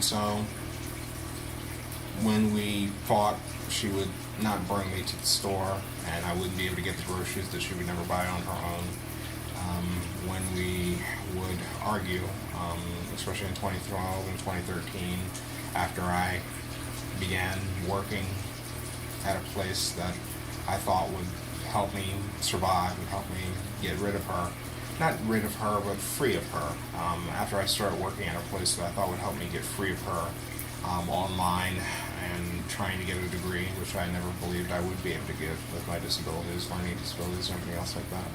so when we fought, she would not bring me to the store, and I wouldn't be able to get the groceries that she would never buy on her own. When we would argue, especially in 2012 and 2013, after I began working at a place that I thought would help me survive, would help me get rid of her. Not rid of her, but free of her. After I started working at a place that I thought would help me get free of her, online and trying to get a degree, which I never believed I would be able to get with my disabilities, learning disabilities, and everything else like that.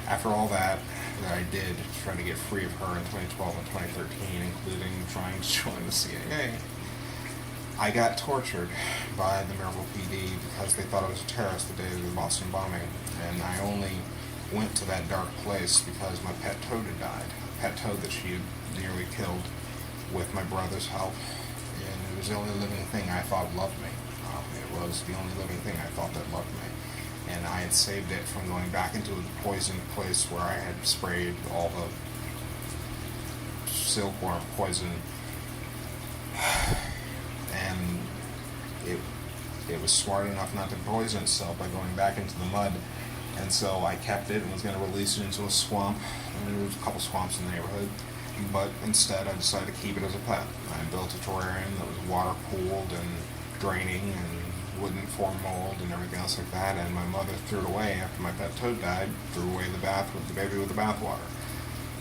After all that I did, trying to get free of her in 2012 and 2013, including trying to join the CIA, I got tortured by the Maryville PD because they thought I was a terrorist the day of the Boston bombing, and I only went to that dark place because my pet toad had died, a pet toad that she had nearly killed with my brother's help, and it was the only living thing I thought loved me. It was the only living thing I thought that loved me, and I had saved it from going back into the poisoned place where I had sprayed all the silkworm poison, and it was smart enough not to poison itself by going back into the mud, and so I kept it and was going to release it into a swamp. There was a couple swamps in the neighborhood, but instead I decided to keep it as a pet. I built a terrarium that was water cooled and draining and wouldn't form mold and everything else like that, and my mother threw it away after my pet toad died, threw away the bath with the baby with the bathwater.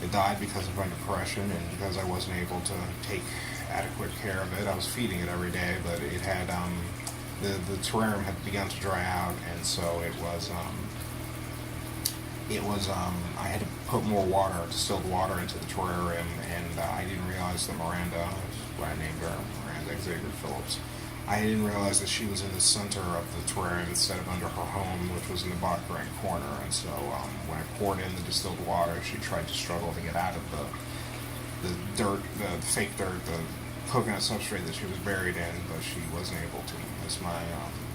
It died because of my depression and because I wasn't able to take adequate care of it. I was feeding it every day, but it had, the terrarium had begun to dry out, and so I had to put more water, distilled water into the terrarium, and I didn't realize that Miranda, what I named her, Miranda Xavier Phillips, I didn't realize that she was in the center of the terrarium instead of under her home, which was in the bottom right corner, and so when I poured in the distilled water, she tried to struggle to get out of the dirt, the fake dirt, the coconut substrate that she was buried in, but she wasn't able to. As my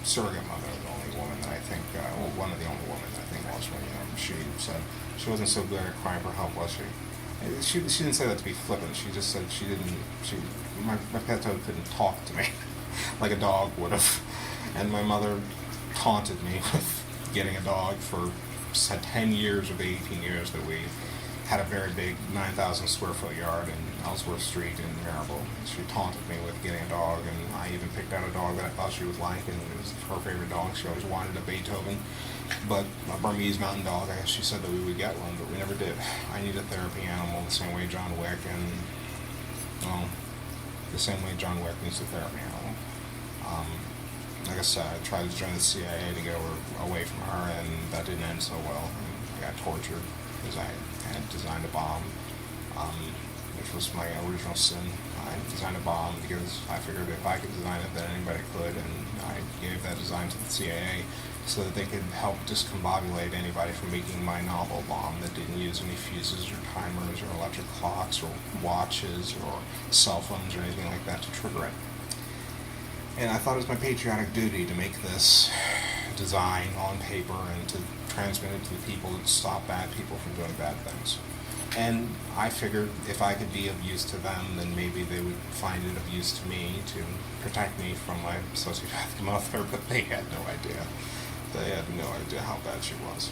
surrogate mother, the only woman that I think, one of the only women that I think was when she said she wasn't so good at crying for help, was she? She didn't say that to be flippant. She just said my pet toad couldn't talk to me like a dog would have. And my mother taunted me with getting a dog for 10 years of the 18 years that we had a very big 9,000 square foot yard in Ellsworth Street in Maryville. She taunted me with getting a dog, and I even picked out a dog that I thought she would like, and it was her favorite dog. She always wanted a Beethoven, but a Burmese mountain dog. I guess she said that we would get one, but we never did. I need a therapy animal the same way John Wick, and well, the same way John Wick needs a therapy animal. Like I said, I tried to join the CIA to get away from her, and that didn't end so well. I got tortured because I had designed a bomb, which was my original sin. I designed a bomb because I figured if I could design it, then anybody could, and I gave that design to the CIA so that they could help discombobulate anybody from making my novel bomb that didn't use any fuses or timers or electric clocks or watches or cell phones or anything like that to trigger it. And I thought it was my patriotic duty to make this design on paper and to transmit it to the people and stop bad people from doing bad things. And I figured if I could be of use to them, then maybe they would find it of use to me to protect me from my sociopathic mother, but they had no idea. They had no idea how bad she was.